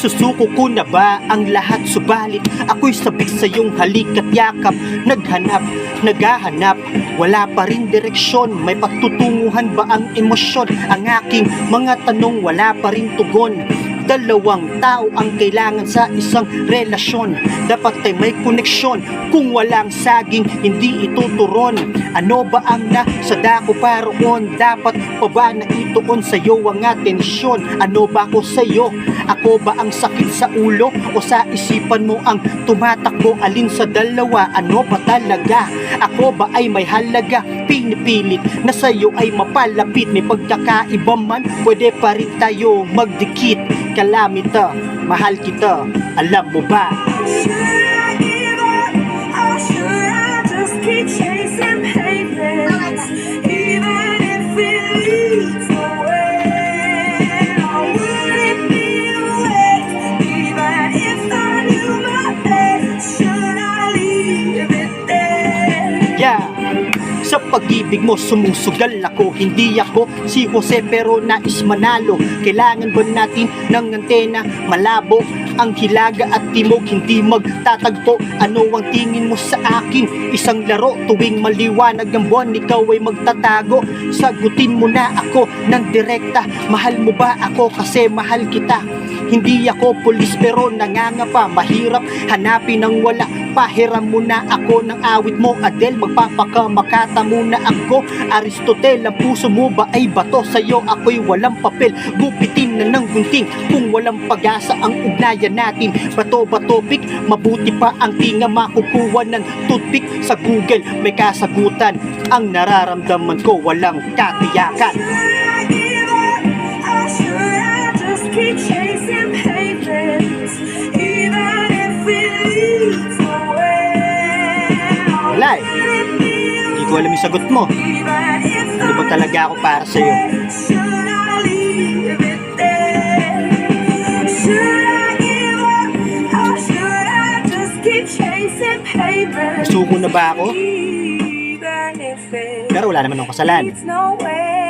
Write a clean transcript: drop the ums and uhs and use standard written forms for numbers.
Isusuko ko na ba ang lahat? Subalit ako'y sabik sa iyong halik at yakap. Naghahanap, wala pa rin direksyon. May pagtutunguhan ba ang emosyon? Ang aking mga tanong wala pa rin tugon. Dalawang tao ang kailangan sa isang relasyon. Dapat ay may koneksyon. Kung walang saging, hindi ito turon. Ano ba ang nasa dako paroon? Dapat pa ba na ituon sa'yo ang atensyon? Ano ba ako sa'yo? Ako ba ang sakit sa ulo? O sa isipan mo ang tumatakbo? Alin sa dalawa? Ano ba talaga? Ako ba ay may halaga? Pinipilit na sa'yo ay mapalapit. May pagkakaiba man, pwede pa rin tayo magdikit. Kalamita, mahal kita, alam mo ba? Should I give up or should I just keep chasing pavements? Even if it leads nowhere, or would it be a waste? Even if I knew my best, should I leave it there? Yeah! Sa pag-ibig mo sumusugal ako. Hindi ako si Jose pero nais manalo. Kailangan ba natin ng antena? Malabo ang hilaga at timog, hindi magtatagpo. Ano ang tingin mo sa akin? Isang laro tuwing maliwanag ang buwan, ikaw ay magtatago. Sagutin mo na ako ng direkta. Mahal mo ba ako kasi mahal kita? Hindi ako pulis pero nangangapa. Mahirap hanapin ang wala. Pahiram mo na ako ng awit mo, Adele. Magpapakamakata muna ako, Aristotle. Ang puso mo ba ay bato? Sa'yo ako'y walang papel. Gupitin na ng gunting kung walang pag-asa ang ugnayan natin. Bato-batopik, mabuti pa ang tinga makukuha ng toothpick. Sa Google may kasagutan. Ang nararamdaman ko walang katiyakan. Should I give up or should I just keep chasing pavements? Even if it leads nowhere, or Wala eh. would it be a Hindi ko alam yung sagot mo. even if Ano ba talaga ako para sa'yo? should I leave it there? Should I give up or should I just keep chasing pavements? Nasuko na ba ako? Even if it Pero wala naman akong kasalanan. leads nowhere.